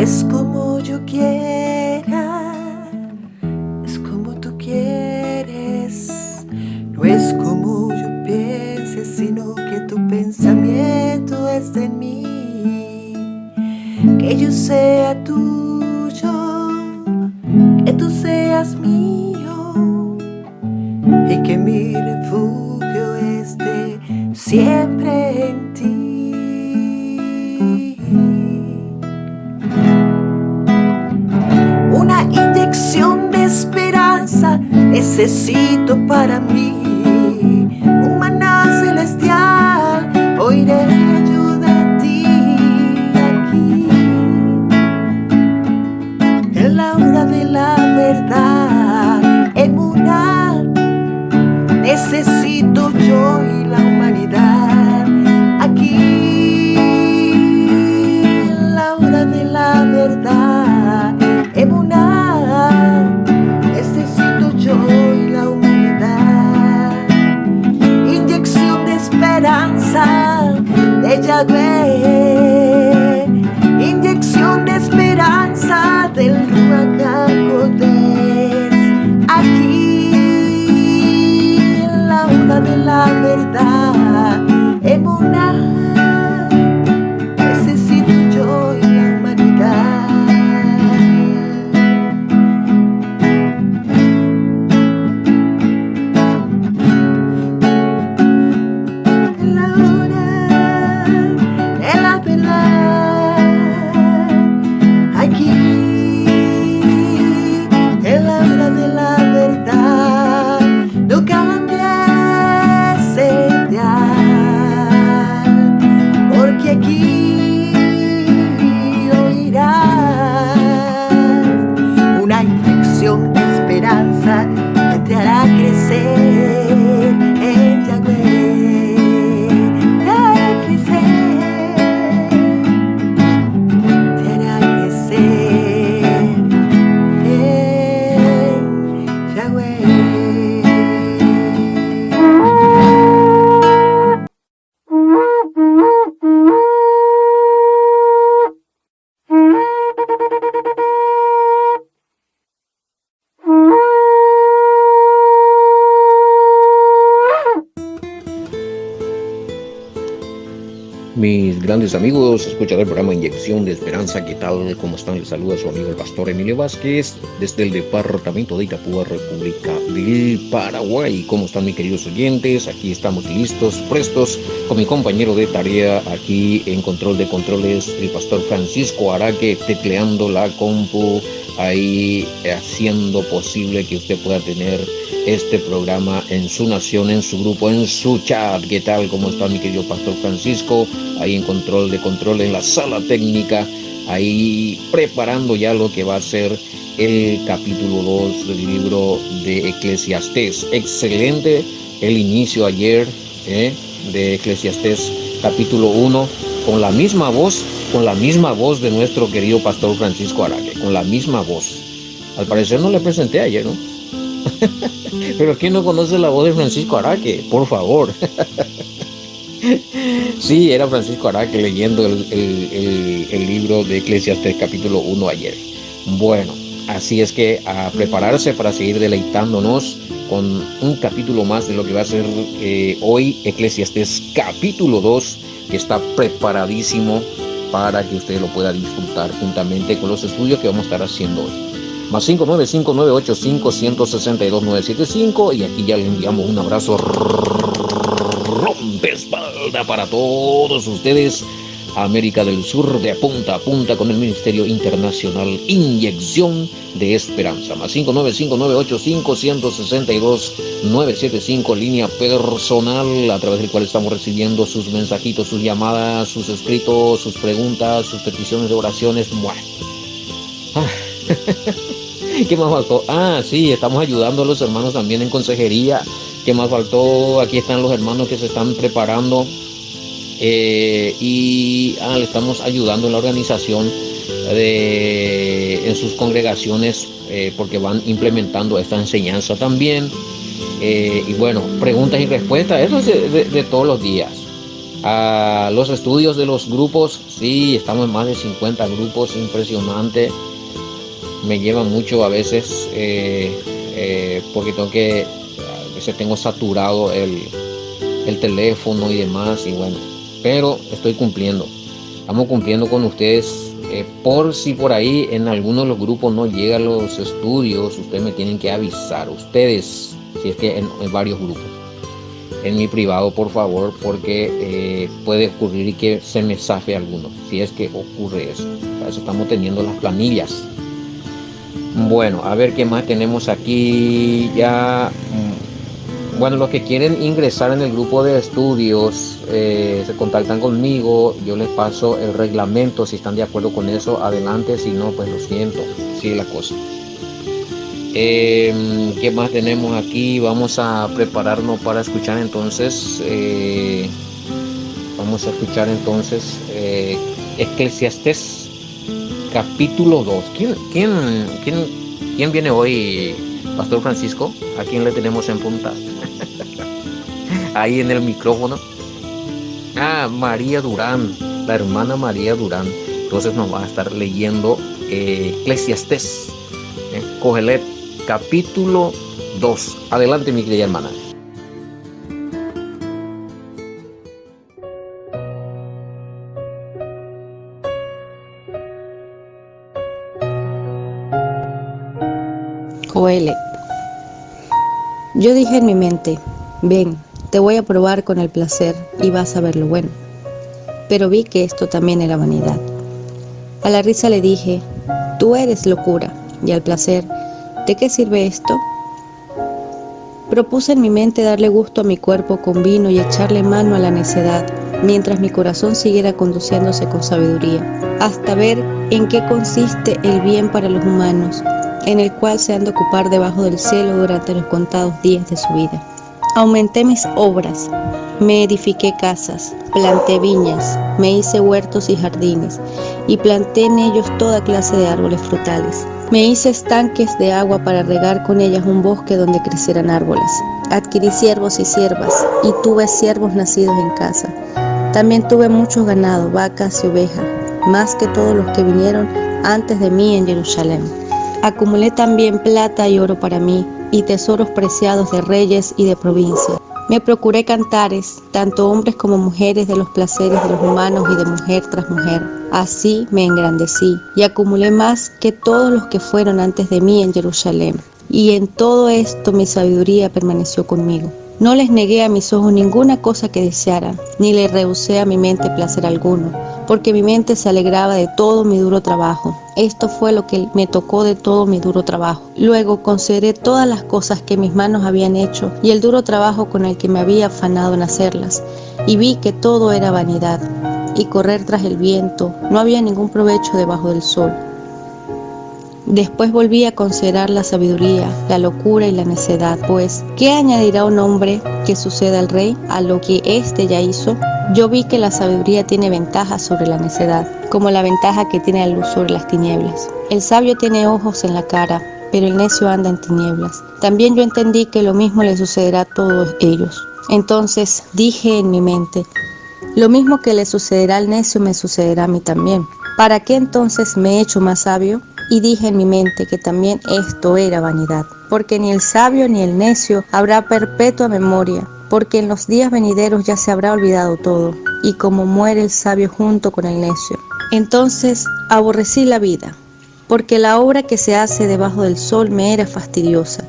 es como yo quiera, es como tú quieres. No es como yo piense, sino que tu pensamiento es de mí. Que yo sea tuyo, que tú seas mío, y que mi refugio esté siempre en ti. Una inyección de esperanza necesito para mí, un maná celestial oiré yo de ti aquí. En la hora de la verdad, emuná, necesito yo y la humanidad aquí. En la hora de la verdad, emuná, necesito yo y la humanidad. Inyección de esperanza de Yahweh, inyección de esperanza del Ruach HaKodesh aquí. En la hora de la verdad, emuná, necesito yo y la humanidad. En la hora de la verdad, aquí. En la hora de la verdad, no cambies el dial, porque aquí oirás una inyección de esperanza que te hará crecer en Yahweh, te hará crecer, te hará crecer en Yahweh. Mis grandes amigos, escuchar el programa Inyección de Esperanza. ¿Qué tal? ¿Cómo están? Les saluda su amigo el pastor Emilio Vázquez desde el departamento de Itapúa, República del Paraguay. ¿Cómo están, mis queridos oyentes? Aquí estamos listos, prestos, con mi compañero de tarea aquí en control de controles, el pastor Francisco Araque, tecleando la compu, ahí haciendo posible que usted pueda tener este programa en su nación, en su grupo, en su chat. ¿Qué tal? ¿Cómo está, mi querido pastor Francisco? Ahí en control de control, en la sala técnica, ahí preparando ya lo que va a ser el capítulo 2 del libro de Eclesiastés. Excelente el inicio ayer de Eclesiastés capítulo 1, con la misma voz de nuestro querido pastor Francisco Araque, con la misma voz. Al parecer no le presenté ayer, ¿no? Pero ¿quién no conoce la voz de Francisco Araque? Por favor. Sí, era Francisco Araque leyendo el libro de Eclesiastés capítulo 1 ayer. Bueno, así es que a prepararse para seguir deleitándonos con un capítulo más de lo que va a ser hoy Eclesiastés capítulo 2, que está preparadísimo para que usted lo pueda disfrutar juntamente con los estudios que vamos a estar haciendo hoy. Más 595-985-162-975, y aquí ya le enviamos un abrazo rompespalda para todos ustedes, América del Sur, de punta a punta, con el Ministerio Internacional Inyección de Esperanza. Más 595-985-162-975, línea personal a través del cual estamos recibiendo sus mensajitos, sus llamadas, sus escritos, sus preguntas, sus peticiones de oraciones. Bueno. ¿Qué más faltó? Sí, estamos ayudando a los hermanos también en consejería. ¿Qué más faltó? Aquí están los hermanos que se están preparando y le estamos ayudando en la organización en sus congregaciones porque van implementando esta enseñanza también. Y bueno, preguntas y respuestas, eso es de todos los días. A los estudios de los grupos, sí, estamos en más de 50 grupos, impresionante. Me lleva mucho a veces porque a veces tengo saturado el teléfono y demás, y bueno, pero estoy cumpliendo. Estamos cumpliendo con ustedes. Por si por ahí en alguno de los grupos no llegan los estudios, ustedes me tienen que avisar, ustedes, si es que en varios grupos. En mi privado, por favor, porque puede ocurrir que se me zafe alguno, si es que ocurre eso. Para eso estamos teniendo las planillas. Bueno, a ver qué más tenemos aquí ya. Bueno, los que quieren ingresar en el grupo de estudios se contactan conmigo, yo les paso el reglamento, si están de acuerdo con eso, adelante, si no, pues lo siento, sigue la cosa. ¿Qué más tenemos aquí? Vamos a prepararnos para escuchar entonces, Eclesiastés capítulo 2. ¿Quién viene hoy, Pastor Francisco? ¿A quién le tenemos en punta? Ahí en el micrófono. María Durán, la hermana María Durán. Entonces nos va a estar leyendo Eclesiastés, Cogelet, capítulo 2. Adelante, mi querida hermana. Coelet. Yo dije en mi mente, ven, te voy a probar con el placer y vas a ver lo bueno. Pero vi que esto también era vanidad. A la risa le dije, tú eres locura, y al placer, ¿de qué sirve esto? Propuse en mi mente darle gusto a mi cuerpo con vino y echarle mano a la necedad, mientras mi corazón siguiera conduciéndose con sabiduría, hasta ver en qué consiste el bien para los humanos, en el cual se han de ocupar debajo del cielo durante los contados días de su vida. Aumenté mis obras, me edifiqué casas, planté viñas, me hice huertos y jardines, y planté en ellos toda clase de árboles frutales. Me hice estanques de agua para regar con ellas un bosque donde crecieran árboles. Adquirí siervos y siervas, y tuve siervos nacidos en casa. También tuve muchos ganados, vacas y ovejas, más que todos los que vinieron antes de mí en Jerusalén. Acumulé también plata y oro para mí, y tesoros preciados de reyes y de provincias. Me procuré cantares, tanto hombres como mujeres, de los placeres de los humanos y de mujer tras mujer. Así me engrandecí, y acumulé más que todos los que fueron antes de mí en Jerusalén. Y en todo esto mi sabiduría permaneció conmigo. No les negué a mis ojos ninguna cosa que desearan, ni le rehusé a mi mente placer alguno, porque mi mente se alegraba de todo mi duro trabajo. Esto fue lo que me tocó de todo mi duro trabajo. Luego consideré todas las cosas que mis manos habían hecho y el duro trabajo con el que me había afanado en hacerlas, y vi que todo era vanidad, y correr tras el viento, no había ningún provecho debajo del sol. Después volví a considerar la sabiduría, la locura y la necedad, pues, ¿qué añadirá un hombre que suceda al rey a lo que éste ya hizo? Yo vi que la sabiduría tiene ventaja sobre la necedad, como la ventaja que tiene la luz sobre las tinieblas. El sabio tiene ojos en la cara, pero el necio anda en tinieblas. También yo entendí que lo mismo le sucederá a todos ellos. Entonces dije en mi mente, lo mismo que le sucederá al necio me sucederá a mí también. ¿Para qué entonces me he hecho más sabio? Y dije en mi mente que también esto era vanidad, porque ni el sabio ni el necio habrá perpetua memoria, porque en los días venideros ya se habrá olvidado todo, y como muere el sabio junto con el necio. Entonces aborrecí la vida, porque la obra que se hace debajo del sol me era fastidiosa,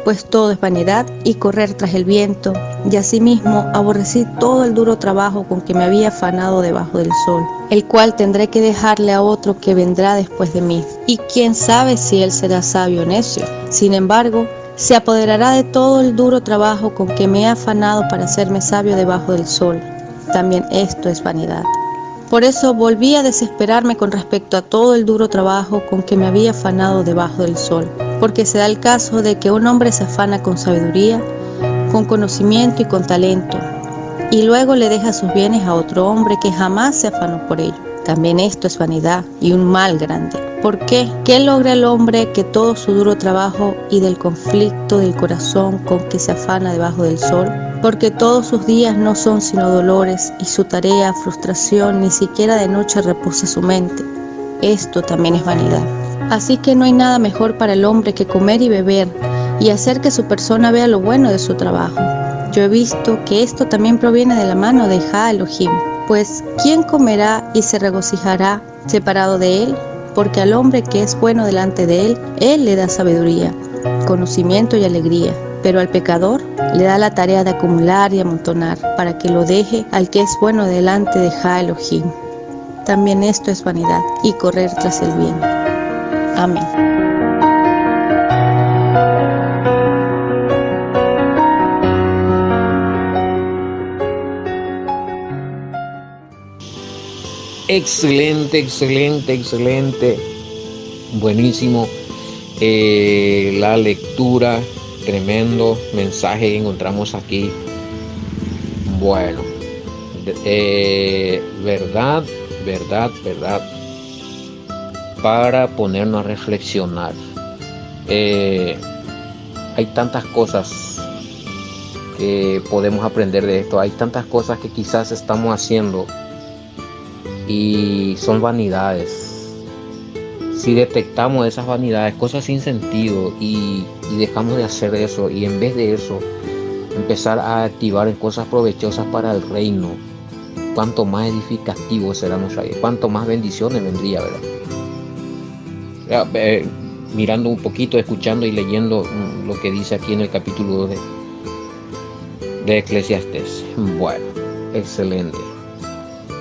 pues todo es vanidad y correr tras el viento, y asimismo aborrecí todo el duro trabajo con que me había afanado debajo del sol, el cual tendré que dejarle a otro que vendrá después de mí, y quién sabe si él será sabio o necio. Sin embargo, se apoderará de todo el duro trabajo con que me he afanado para hacerme sabio debajo del sol. También esto es vanidad. Por eso volví a desesperarme con respecto a todo el duro trabajo con que me había afanado debajo del sol, porque se da el caso de que un hombre se afana con sabiduría, con conocimiento y con talento, y luego le deja sus bienes a otro hombre que jamás se afanó por ello. También esto es vanidad y un mal grande. ¿Por qué? ¿Qué logra el hombre que todo su duro trabajo y del conflicto del corazón con que se afana debajo del sol? porque todos sus días no son sino dolores, y su tarea, frustración, ni siquiera de noche reposa su mente. Esto también es vanidad. Así que no hay nada mejor para el hombre que comer y beber, y hacer que su persona vea lo bueno de su trabajo. Yo he visto que esto también proviene de la mano de Jah Elohim, pues ¿quién comerá y se regocijará separado de él? Porque al hombre que es bueno delante de él le da sabiduría, conocimiento y alegría. Pero al pecador le da la tarea de acumular y amontonar, para que lo deje al que es bueno delante de Jah Elohim. También esto es vanidad y correr tras el bien. Amén. Excelente, excelente, excelente. Buenísimo. La lectura, tremendo mensaje que encontramos aquí. Bueno, verdad, para ponernos a reflexionar. Hay tantas cosas que podemos aprender de esto, hay tantas cosas que quizás estamos haciendo y son vanidades. Si detectamos esas vanidades, cosas sin sentido, y dejamos de hacer eso, y en vez de eso empezar a activar en cosas provechosas para el reino, cuánto más edificativo será nuestra vida, cuánto más bendiciones vendría, ¿verdad? Mirando un poquito, escuchando y leyendo lo que dice aquí en el capítulo 2 de Eclesiastés. Bueno, excelente.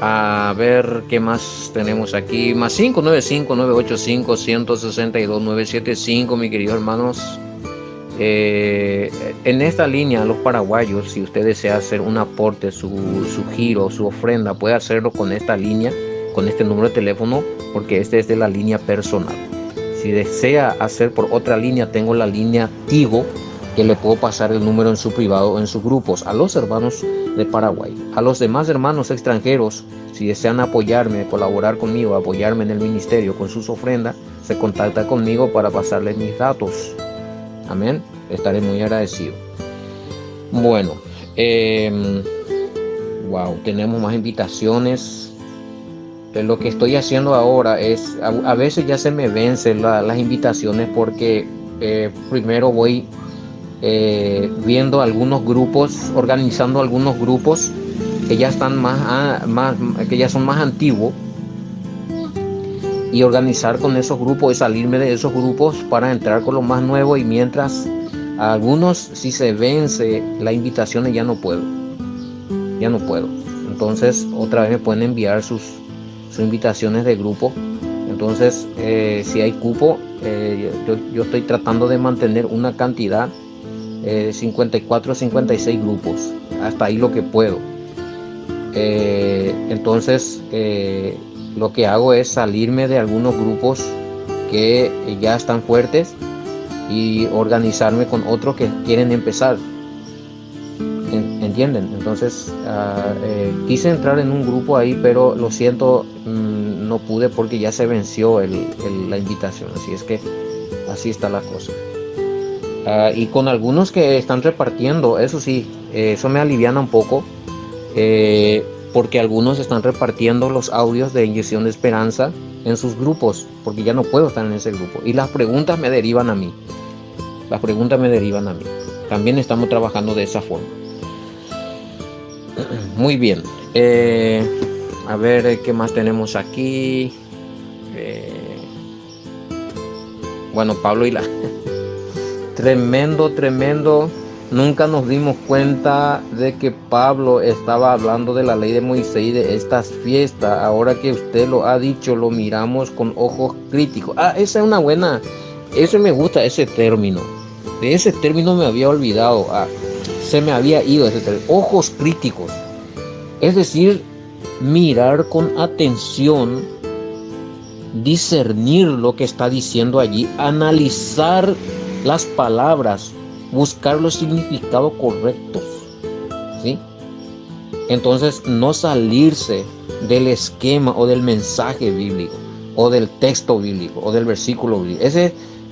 A ver qué más tenemos aquí. Más 595-985-162-975, mis queridos hermanos. En esta línea, los paraguayos, si usted desea hacer un aporte, su giro, su ofrenda, puede hacerlo con esta línea, con este número de teléfono, porque este es de la línea personal. Si desea hacer por otra línea, tengo la línea Tigo, que le puedo pasar el número en su privado o en sus grupos a los hermanos de Paraguay. A los demás hermanos extranjeros, si desean apoyarme, colaborar conmigo, apoyarme en el ministerio con sus ofrendas, se contacta conmigo para pasarles mis datos. Amén. Estaré muy agradecido. Bueno, tenemos más invitaciones. Lo que estoy haciendo ahora es, a veces ya se me vencen las invitaciones, porque primero voy viendo algunos grupos, organizando algunos grupos que ya están que ya son más antiguos, y organizar con esos grupos y salirme de esos grupos para entrar con lo más nuevo. Y mientras a algunos, si se vence la invitación, ya no puedo. Entonces otra vez me pueden enviar sus invitaciones de grupo. Entonces si hay cupo, yo estoy tratando de mantener una cantidad 54 o 56 grupos, hasta ahí lo que puedo. Entonces lo que hago es salirme de algunos grupos que ya están fuertes y organizarme con otros que quieren empezar. ¿Entienden? Entonces quise entrar en un grupo ahí, pero lo siento, no pude porque ya se venció la invitación. Así es que así está la cosa. Y con algunos que están repartiendo, eso sí, eso me aliviana un poco, porque algunos están repartiendo los audios de Inyección de Esperanza en sus grupos, porque ya no puedo estar en ese grupo, y las preguntas me derivan a mí. También estamos trabajando de esa forma. Muy bien. A ver qué más tenemos aquí. Bueno, Pablo y la tremendo. Nunca nos dimos cuenta de que Pablo estaba hablando de la ley de Moisés y de estas fiestas. Ahora que usted lo ha dicho, lo miramos con ojos críticos. Esa es una buena. Eso me gusta, ese término. De ese término me había olvidado. Se me había ido ese término. Ojos críticos. Es decir, mirar con atención, discernir lo que está diciendo allí, analizar las palabras, buscar los significados correctos, ¿sí? Entonces, no salirse del esquema o del mensaje bíblico, o del texto bíblico, o del versículo bíblico.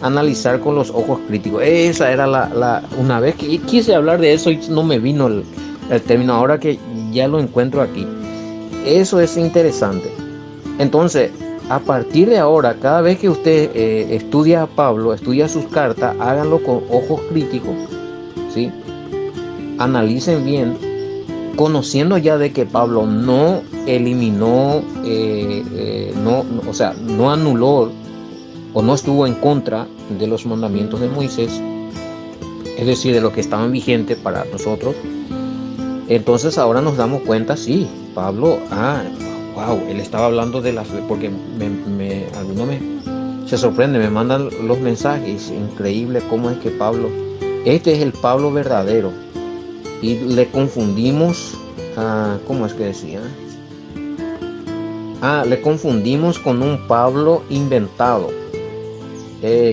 analizar con los ojos críticos. Esa era una vez que quise hablar de eso y no me vino el término, ahora que ya lo encuentro aquí. Eso es interesante. Entonces, a partir de ahora, cada vez que usted estudia a Pablo, estudia sus cartas, háganlo con ojos críticos, ¿sí? Analicen bien, conociendo ya de que Pablo no eliminó, no anuló o no estuvo en contra de los mandamientos de Moisés, es decir, de lo que estaban vigentes para nosotros. Entonces ahora nos damos cuenta, sí, Pablo, wow, él estaba hablando de las, porque algunos se sorprende, me mandan los mensajes, increíble cómo es que Pablo, este es el Pablo verdadero, y le confundimos, ¿cómo es que decía? Le confundimos con un Pablo inventado,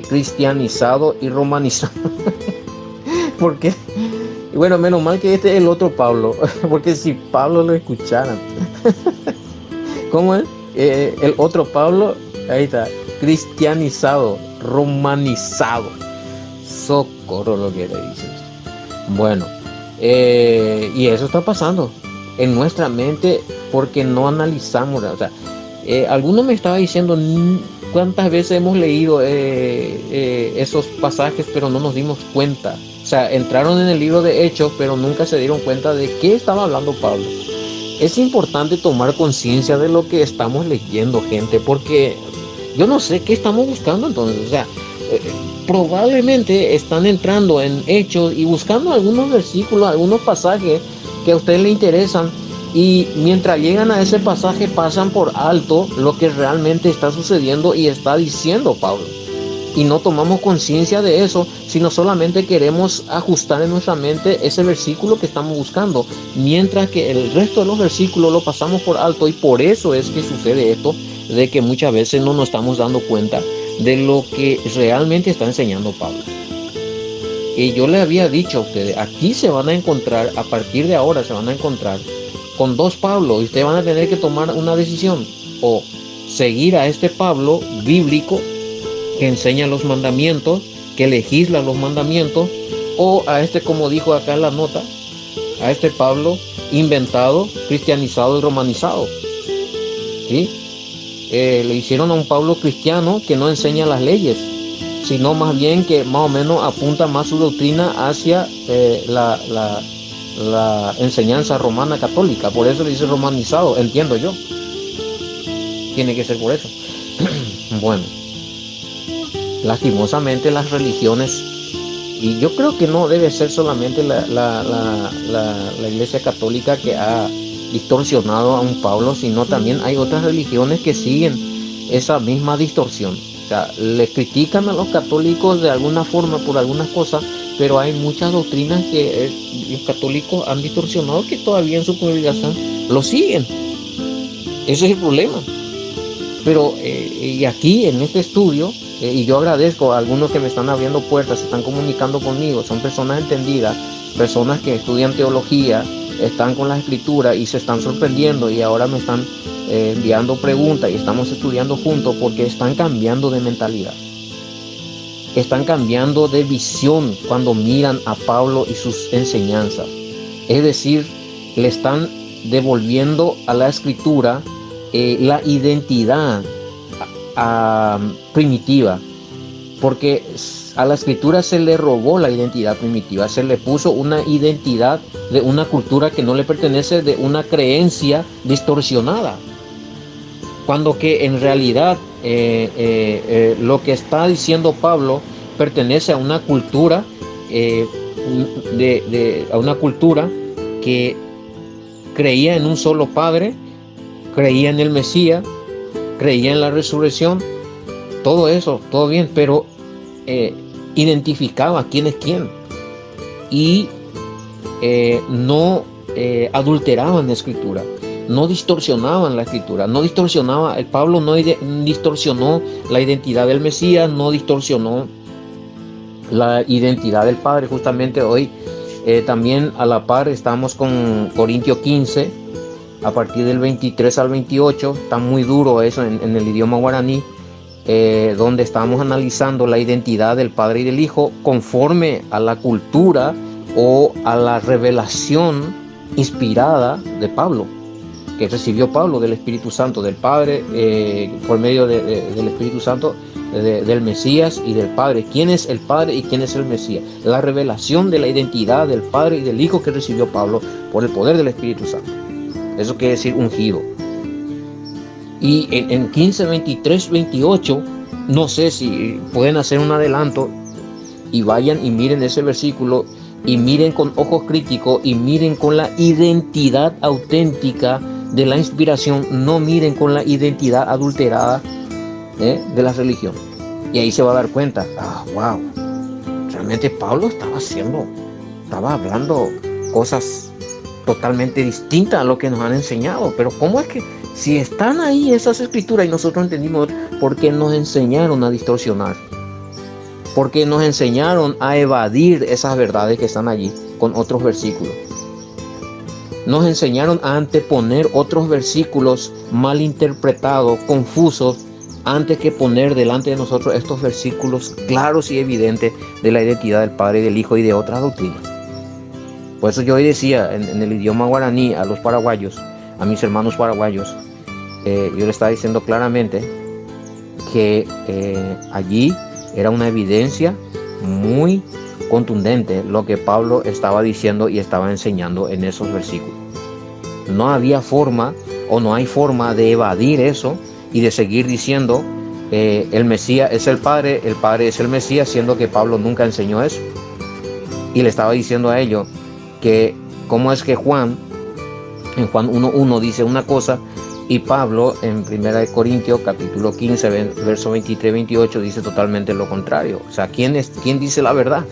cristianizado y romanizado. Porque, bueno, menos mal que este es el otro Pablo, porque si Pablo lo escucharan. ¿Cómo es? El otro Pablo, ahí está, cristianizado, romanizado. Socorro lo que le dicen. Bueno, y eso está pasando en nuestra mente porque no analizamos. O sea, alguno me estaba diciendo cuántas veces hemos leído esos pasajes, pero no nos dimos cuenta. O sea, entraron en el libro de Hechos, pero nunca se dieron cuenta de qué estaba hablando Pablo. Es importante tomar conciencia de lo que estamos leyendo, gente, porque yo no sé qué estamos buscando entonces. O sea, probablemente están entrando en Hechos y buscando algunos versículos, algunos pasajes que a ustedes les interesan, y mientras llegan a ese pasaje pasan por alto lo que realmente está sucediendo y está diciendo Pablo. Y no tomamos conciencia de eso, sino solamente queremos ajustar en nuestra mente ese versículo que estamos buscando, mientras que el resto de los versículos lo pasamos por alto, y por eso es que sucede esto, de que muchas veces no nos estamos dando cuenta de lo que realmente está enseñando Pablo. Y yo le había dicho a ustedes, aquí se van a encontrar, a partir de ahora se van a encontrar con dos Pablos, y ustedes van a tener que tomar una decisión: o seguir a este Pablo bíblico que enseña los mandamientos, que legisla los mandamientos, o a este, como dijo acá en la nota, a este Pablo inventado, cristianizado y romanizado, ¿sí? Le hicieron a un Pablo cristiano que no enseña las leyes, sino más bien que más o menos apunta más su doctrina hacia la enseñanza romana católica. Por eso le dice romanizado, entiendo yo. Tiene que ser por eso. Bueno, lastimosamente las religiones, y yo creo que no debe ser solamente la Iglesia Católica que ha distorsionado a un Pablo, sino también hay otras religiones que siguen esa misma distorsión. O sea, le critican a los católicos de alguna forma por algunas cosas, pero hay muchas doctrinas que los católicos han distorsionado que todavía en su congregación lo siguen. Ese es el problema. Pero y aquí en este estudio, y yo agradezco a algunos que me están abriendo puertas, se están comunicando conmigo, son personas entendidas, personas que estudian teología, están con la escritura y se están sorprendiendo, y ahora me están enviando preguntas y estamos estudiando juntos porque están cambiando de mentalidad, están cambiando de visión cuando miran a Pablo y sus enseñanzas. Es decir, le están devolviendo a la escritura la identidad primitiva, porque a la escritura se le robó la identidad primitiva, se le puso una identidad de una cultura que no le pertenece, de una creencia distorsionada, cuando que en realidad lo que está diciendo Pablo pertenece a una cultura a una cultura que creía en un solo Padre, creía en el Mesías, creía en la resurrección, todo eso, todo bien, pero identificaba quién es quién, y no adulteraban la escritura, no distorsionaban la escritura, no distorsionaba, el Pablo no distorsionó la identidad del Mesías, no distorsionó la identidad del Padre. Justamente hoy también a la par estamos con Corintios 15, a partir del 23 al 28, está muy duro eso en el idioma guaraní, donde estamos analizando la identidad del Padre y del Hijo conforme a la cultura o a la revelación inspirada de Pablo, que recibió Pablo del Espíritu Santo, del Padre, por medio del Espíritu Santo, del Mesías y del Padre. ¿Quién es el Padre y quién es el Mesías? La revelación de la identidad del Padre y del Hijo que recibió Pablo por el poder del Espíritu Santo. Eso quiere decir ungido. Y en 15, 23, 28, no sé si pueden hacer un adelanto y vayan y miren ese versículo y miren con ojos críticos y miren con la identidad auténtica de la inspiración, no miren con la identidad adulterada de la religión. Y ahí se va a dar cuenta, wow, realmente Pablo estaba hablando cosas totalmente distintas a lo que nos han enseñado. Pero ¿cómo es que si están ahí esas escrituras y nosotros entendimos por qué nos enseñaron a distorsionar? Porque nos enseñaron a evadir esas verdades que están allí con otros versículos. Nos enseñaron a anteponer otros versículos mal interpretados, confusos, antes que poner delante de nosotros estos versículos claros y evidentes de la identidad del Padre y del Hijo y de otras doctrinas. Por eso yo hoy decía en el idioma guaraní a los paraguayos, a mis hermanos paraguayos, yo le estaba diciendo claramente que allí era una evidencia muy contundente lo que Pablo estaba diciendo y estaba enseñando en esos versículos. No había forma o no hay forma de evadir eso y de seguir diciendo el Mesías es el Padre es el Mesías, siendo que Pablo nunca enseñó eso. Y le estaba diciendo a ellos que cómo es que Juan, en Juan 1.1 dice una cosa y Pablo en 1 Corintios capítulo 15 verso 23-28 dice totalmente lo contrario. O sea, ¿quién dice la verdad?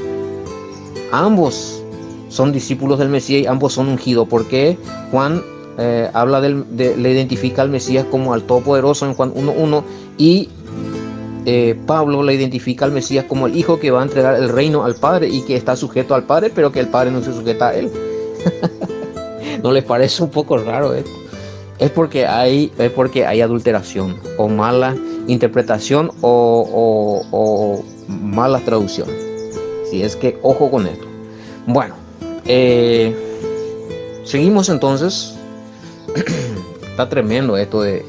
Ambos son discípulos del Mesías y ambos son ungidos. Porque Juan le identifica al Mesías como al Todopoderoso en Juan 1.1 y Pablo le identifica al Mesías como el Hijo que va a entregar el reino al Padre y que está sujeto al Padre, pero que el Padre no se sujeta a él. ¿No les parece un poco raro esto? Es porque hay adulteración o mala interpretación o malas traducciones. Si es que ojo con esto. Bueno, seguimos entonces. Está tremendo esto de...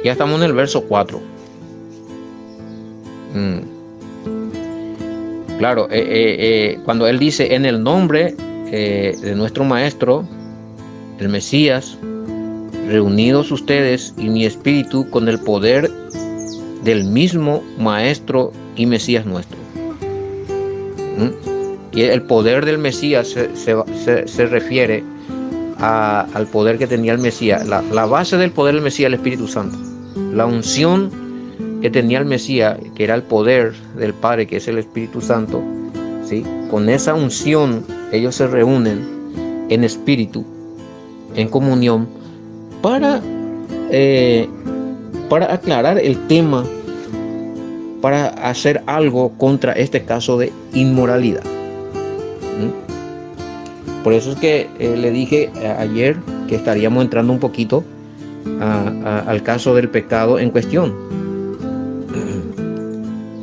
Ya estamos en el verso 4. Claro, cuando él dice en el nombre de nuestro Maestro, el Mesías, reunidos ustedes y mi espíritu con el poder del mismo Maestro y Mesías nuestro. Y el poder del Mesías se refiere al poder que tenía el Mesías. La base del poder del Mesías, el Espíritu Santo. La unción que tenía el Mesías, que era el poder del Padre, que es el Espíritu Santo, ¿sí? Con esa unción ellos se reúnen en espíritu, en comunión, para aclarar el tema, para hacer algo contra este caso de inmoralidad. Por eso es que le dije ayer que estaríamos entrando un poquito al caso del pecado en cuestión.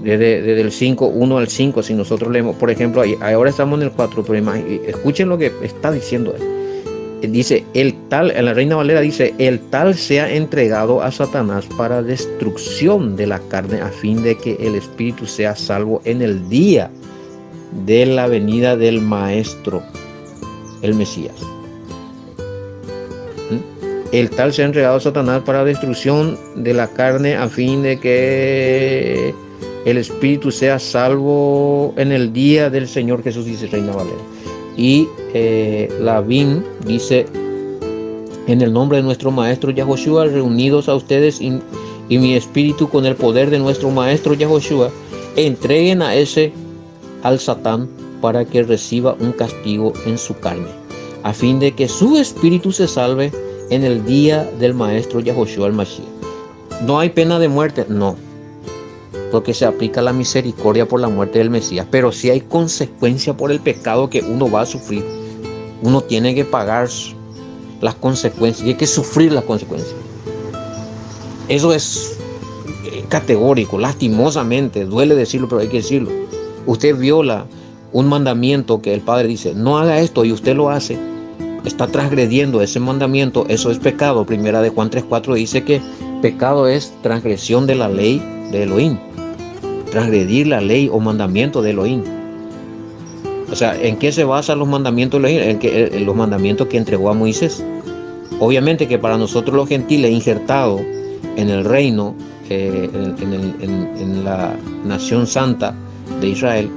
Desde el 1 al 5, si nosotros leemos, por ejemplo, ahora estamos en el 4, pero escuchen lo que está diciendo él. Dice, en la Reina Valera dice, el tal sea entregado a Satanás para destrucción de la carne, a fin de que el espíritu sea salvo en el día de la venida del Maestro, el Mesías. El tal sea entregado a Satanás para destrucción de la carne, a fin de que el espíritu sea salvo en el día del Señor Jesús, dice Reina Valera. Y la BIM dice, en el nombre de nuestro Maestro Yahoshua, reunidos a ustedes y mi espíritu con el poder de nuestro Maestro Yahoshua, entreguen al Satán para que reciba un castigo en su carne, a fin de que su espíritu se salve en el día del Maestro Yahoshua el Mashiach. ¿No hay pena de muerte? No, porque se aplica la misericordia por la muerte del Mesías, pero sí hay consecuencia por el pecado que uno va a sufrir. Uno tiene que pagar las consecuencias y hay que sufrir las consecuencias. Eso es categórico, lastimosamente, duele decirlo, pero hay que decirlo. Usted viola un mandamiento que el Padre dice, no haga esto, y usted lo hace, está transgrediendo ese mandamiento, eso es pecado. Primera de Juan 3:4 dice que pecado es transgresión de la ley de Elohim, transgredir la ley o mandamiento de Elohim. O sea, ¿en qué se basan los mandamientos de Elohim? En los mandamientos que entregó a Moisés. Obviamente que para nosotros los gentiles, injertados en el reino, en la nación santa de Israel,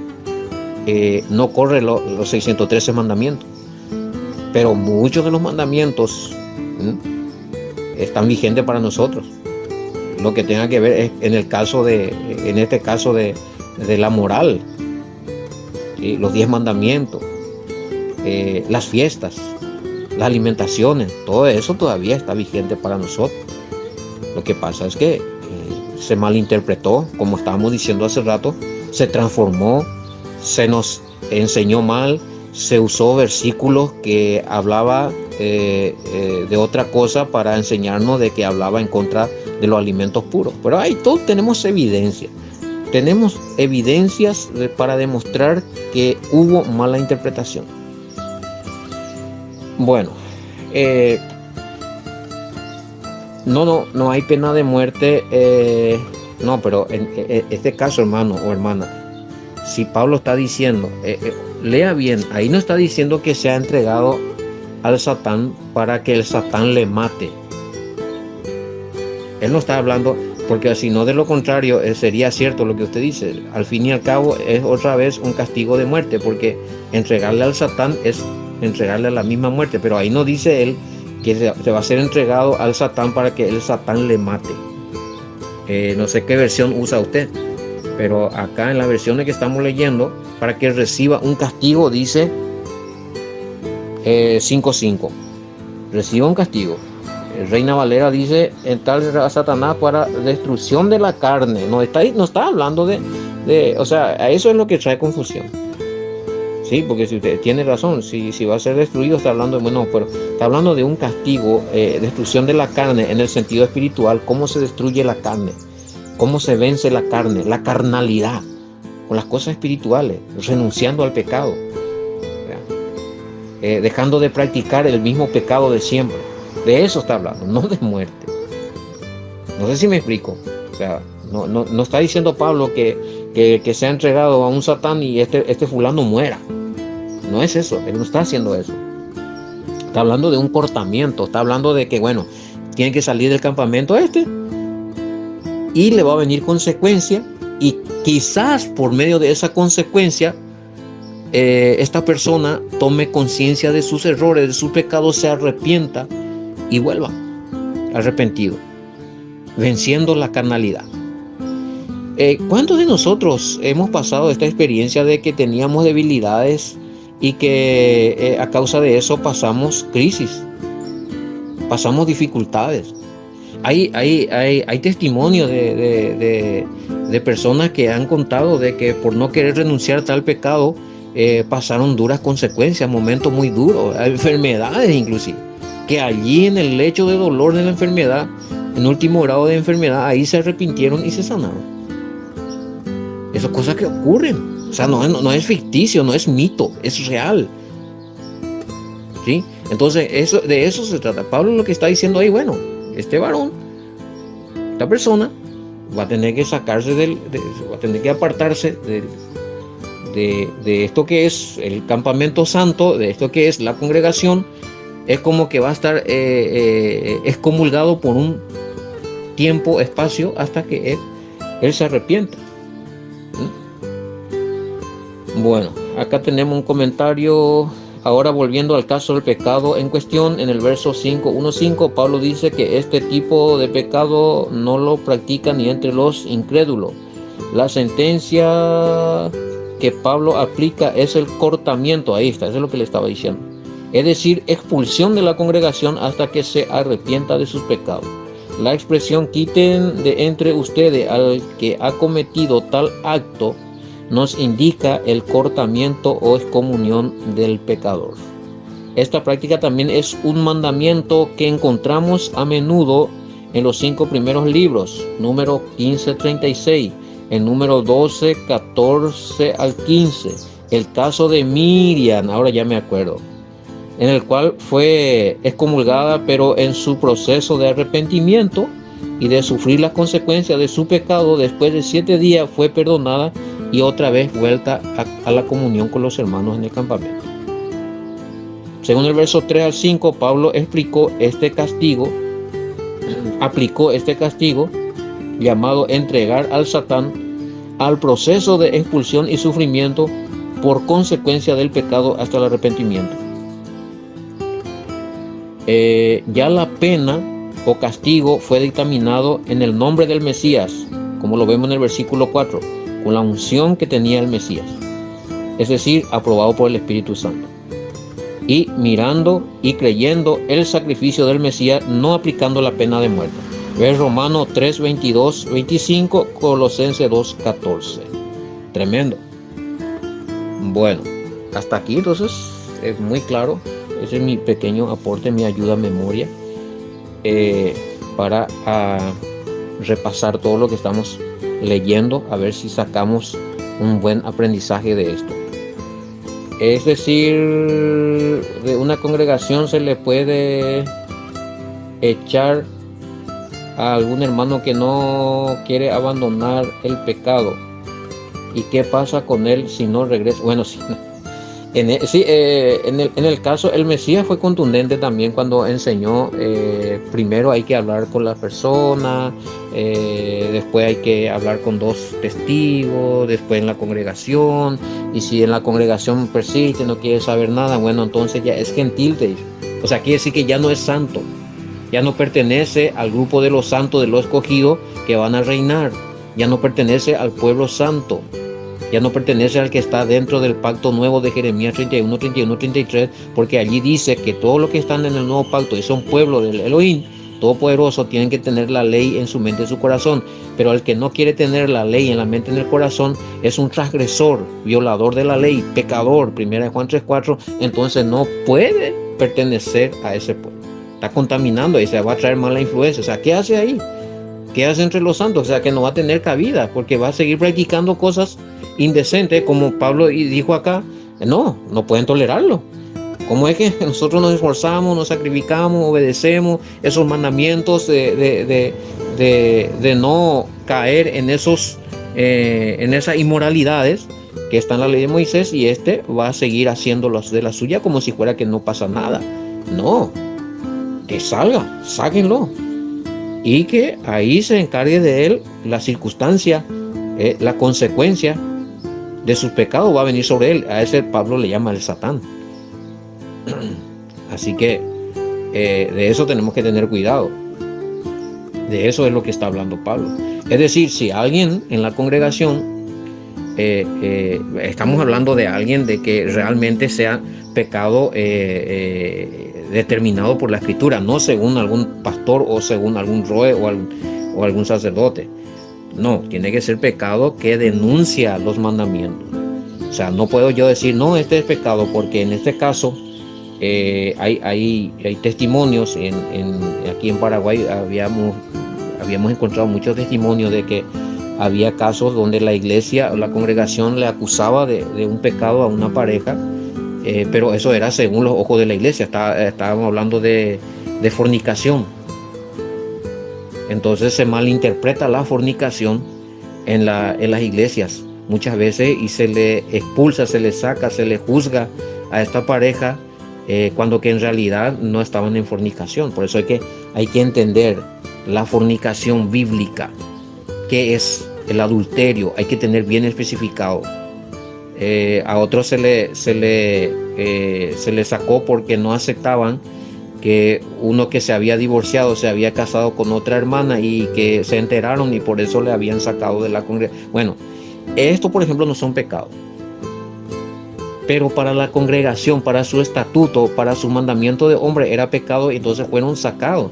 no corre los 613 mandamientos. Pero muchos de los mandamientos están vigentes para nosotros. Lo que tenga que ver es en este caso de la moral, ¿sí? Los 10 mandamientos, las fiestas, las alimentaciones, todo eso todavía está vigente para nosotros. Lo que pasa es que se malinterpretó, como estábamos diciendo hace rato, se transformó, se nos enseñó mal, se usó versículos que hablaba de otra cosa para enseñarnos de que hablaba en contra de los alimentos puros. Pero ahí todos tenemos evidencia. Tenemos evidencias para demostrar que hubo mala interpretación. Bueno, no hay pena de muerte. No, pero en este caso, hermano o hermana, si Pablo está diciendo, lea bien, ahí no está diciendo que se ha entregado al Satán para que el Satán le mate. Él no está hablando, porque si no, de lo contrario, sería cierto lo que usted dice. Al fin y al cabo es otra vez un castigo de muerte, porque entregarle al Satán es entregarle a la misma muerte. Pero ahí no dice él que se va a ser entregado al Satán para que el Satán le mate. No sé qué versión usa usted, pero acá en la versión que estamos leyendo, para que reciba un castigo, dice 5:5. Reciba un castigo. Reina Valera dice, en tal será Satanás para destrucción de la carne. No está hablando o sea, a eso es lo que trae confusión. Sí, porque si usted tiene razón, si va a ser destruido, está hablando pero está hablando de un castigo, destrucción de la carne en el sentido espiritual. ¿Cómo se destruye la carne? ¿Cómo se vence la carne? La carnalidad, con las cosas espirituales, renunciando al pecado, dejando de practicar el mismo pecado de siempre. De eso está hablando, no de muerte. No sé si me explico. O sea, no está diciendo Pablo que se ha entregado a un Satán y este fulano muera. No es eso, él no está haciendo eso. Está hablando de un cortamiento, está hablando de que, tiene que salir del campamento y le va a venir consecuencia, y quizás por medio de esa consecuencia esta persona tome conciencia de sus errores, de sus pecados, se arrepienta y vuelva arrepentido, venciendo la carnalidad. ¿Cuántos de nosotros hemos pasado esta experiencia de que teníamos debilidades y que a causa de eso pasamos crisis, pasamos dificultades? Hay testimonios de personas que han contado de que por no querer renunciar a tal pecado pasaron duras consecuencias, momentos muy duros, enfermedades inclusive, que allí en el lecho de dolor de la enfermedad, en último grado de enfermedad, ahí se arrepintieron y se sanaron. Esas cosas que ocurren, o sea, no es ficticio, no es mito, es real. ¿Sí? Entonces de eso se trata. Pablo lo que está diciendo ahí, este varón, esta persona va a tener que va a tener que apartarse de esto que es el campamento santo, de esto que es la congregación. Es como que va a estar excomulgado por un tiempo, espacio, hasta que él se arrepienta. Bueno, acá tenemos un comentario. Ahora, volviendo al caso del pecado en cuestión, en el verso 1:5, Pablo dice que este tipo de pecado no lo practica ni entre los incrédulos. La sentencia que Pablo aplica es el cortamiento. Ahí está, eso es lo que le estaba diciendo. Es decir, expulsión de la congregación hasta que se arrepienta de sus pecados. La expresión quiten de entre ustedes al que ha cometido tal acto nos indica el cortamiento o excomunión del pecador. Esta práctica también es un mandamiento que encontramos a menudo en los 5 primeros libros, número 15:36, el número 12, 14 al 15, el caso de Miriam, ahora ya me acuerdo, en el cual fue excomulgada, pero en su proceso de arrepentimiento y de sufrir las consecuencias de su pecado, después de 7 días fue perdonada y otra vez vuelta a la comunión con los hermanos en el campamento. Según el verso 3 al 5, Pablo aplicó este castigo llamado entregar al Satán al proceso de expulsión y sufrimiento por consecuencia del pecado hasta el arrepentimiento. Ya la pena o castigo fue dictaminado en el nombre del Mesías, como lo vemos en el versículo 4, con la unción que tenía el Mesías, es decir, aprobado por el Espíritu Santo, y mirando y creyendo el sacrificio del Mesías, no aplicando la pena de muerte. Ves Romanos 3, 22, 25, Colosenses 2, 14. Tremendo. Bueno, hasta aquí entonces es muy claro. Ese es mi pequeño aporte, mi ayuda a memoria, para repasar todo lo que estamos leyendo, a ver si sacamos un buen aprendizaje de esto. Es decir, de una congregación se le puede echar a algún hermano que no quiere abandonar el pecado. ¿Y qué pasa con él si no regresa? Bueno, si no. En el caso, el Mesías fue contundente también cuando enseñó, primero hay que hablar con la persona, después hay que hablar con 2 testigos, después en la congregación, y si en la congregación persiste, no quiere saber nada, bueno, entonces ya es gentil, te dice. O sea, quiere decir que ya no es santo, ya no pertenece al grupo de los santos, de los escogidos que van a reinar, ya no pertenece al pueblo santo. Ya no pertenece al que está dentro del pacto nuevo de Jeremías 31, 31, 33, porque allí dice que todos los que están en el nuevo pacto y son pueblo del Elohim Todopoderoso tienen que tener la ley en su mente y en su corazón. Pero el que no quiere tener la ley en la mente y en el corazón es un transgresor, violador de la ley, pecador, 1 Juan 3:4, entonces no puede pertenecer a ese pueblo. Está contaminando y se va a traer mala influencia. O sea, ¿qué hace ahí? ¿Qué hace entre los santos? O sea, que no va a tener cabida porque va a seguir practicando cosas indecente, como Pablo dijo acá. No pueden tolerarlo. ¿Cómo es que nosotros nos esforzamos, nos sacrificamos, obedecemos esos mandamientos de no caer en esas inmoralidades que está en la ley de Moisés, y va a seguir haciéndolos de la suya como si fuera que no pasa nada? No, que salga, sáquenlo, y que ahí se encargue de él la circunstancia, la consecuencia de sus pecados va a venir sobre él. A ese Pablo le llama el Satán. Así que de eso tenemos que tener cuidado. De eso es lo que está hablando Pablo. Es decir, si alguien en la congregación, estamos hablando de alguien de que realmente sea pecado determinado por la Escritura, no según algún pastor o según algún roe o algún sacerdote. No, tiene que ser pecado que denuncia los mandamientos. O sea, no puedo yo decir, no, este es pecado, porque en este caso hay testimonios. Aquí en Paraguay habíamos encontrado muchos testimonios de que había casos donde la iglesia o la congregación le acusaba de un pecado a una pareja, pero eso era según los ojos de la iglesia. Estábamos hablando de fornicación. Entonces se malinterpreta la fornicación en las iglesias muchas veces, y se le expulsa, se le saca, se le juzga a esta pareja, cuando que en realidad no estaban en fornicación. Por eso hay que entender la fornicación bíblica, qué es el adulterio, hay que tener bien especificado. A otros se le sacó porque no aceptaban que uno que se había divorciado se había casado con otra hermana, y que se enteraron y por eso le habían sacado de la congregación. Bueno, esto por ejemplo no son pecados, pero para la congregación, para su estatuto, para su mandamiento de hombre era pecado, y entonces fueron sacados.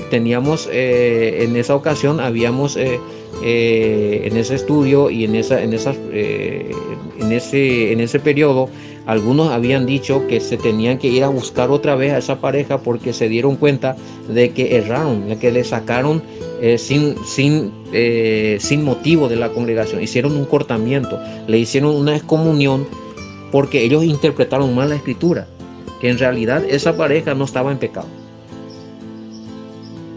Teníamos en esa ocasión, habíamos en ese estudio y en ese periodo Algunos habían dicho que se tenían que ir a buscar otra vez a esa pareja porque se dieron cuenta de que erraron, de que le sacaron sin motivo de la congregación. Hicieron un cortamiento, le hicieron una excomunión porque ellos interpretaron mal la escritura, que en realidad esa pareja no estaba en pecado.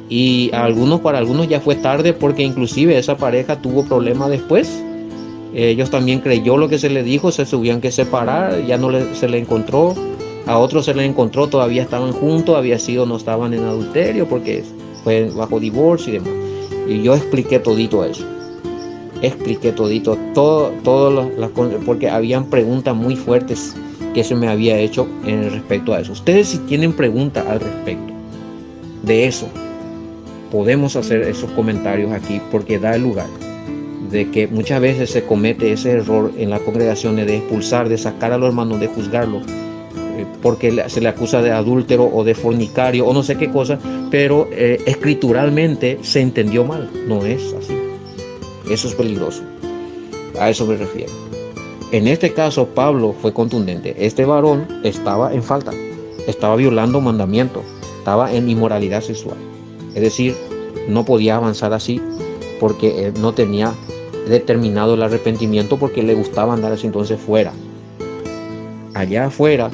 Y para algunos ya fue tarde, porque inclusive esa pareja tuvo problemas después. Ellos también creyó lo que se le dijo, se tuvieron que separar, ya se le encontró. A otros se le encontró, todavía estaban juntos, no estaban en adulterio porque fue bajo divorcio y demás. Y yo expliqué todito eso. Expliqué todito, porque habían preguntas muy fuertes que se me había hecho respecto a eso. Ustedes, si tienen preguntas al respecto de eso, podemos hacer esos comentarios aquí, porque da el lugar de que muchas veces se comete ese error en las congregaciones de expulsar, de sacar a los hermanos, de juzgarlo, porque se le acusa de adúltero o de fornicario o no sé qué cosa, pero escrituralmente se entendió mal. No es así. Eso es peligroso. A eso me refiero. En este caso, Pablo fue contundente. Este varón estaba en falta, estaba violando mandamientos, estaba en inmoralidad sexual. Es decir, no podía avanzar así porque no tenía determinado el arrepentimiento, porque le gustaba andar así. Entonces fuera, allá afuera,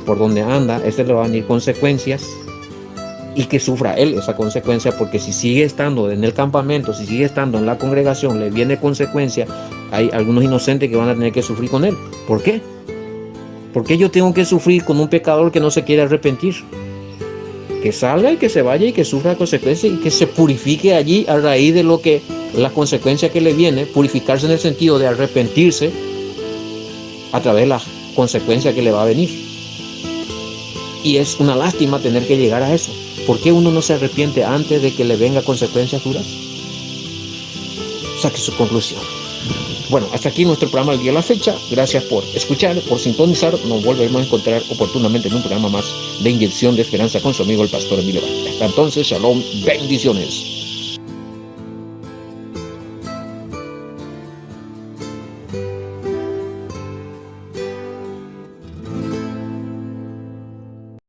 por donde anda, le van a venir consecuencias, y que sufra él esa consecuencia, porque si sigue estando en el campamento, si sigue estando en la congregación, le viene consecuencia. Hay algunos inocentes que van a tener que sufrir con él. ¿Por qué? ¿Por qué yo tengo que sufrir con un pecador que no se quiere arrepentir? Que salga y que se vaya y que sufra consecuencias y que se purifique allí a raíz de la consecuencia que le viene. Purificarse en el sentido de arrepentirse a través de la consecuencia que le va a venir. Y es una lástima tener que llegar a eso. ¿Por qué uno no se arrepiente antes de que le venga consecuencias duras? Saque su conclusión. Bueno, hasta aquí nuestro programa del día de la fecha. Gracias por escuchar, por sintonizar. Nos volveremos a encontrar oportunamente en un programa más de Inyección de Esperanza con su amigo el pastor Emilio Vázquez. Hasta entonces, shalom, bendiciones.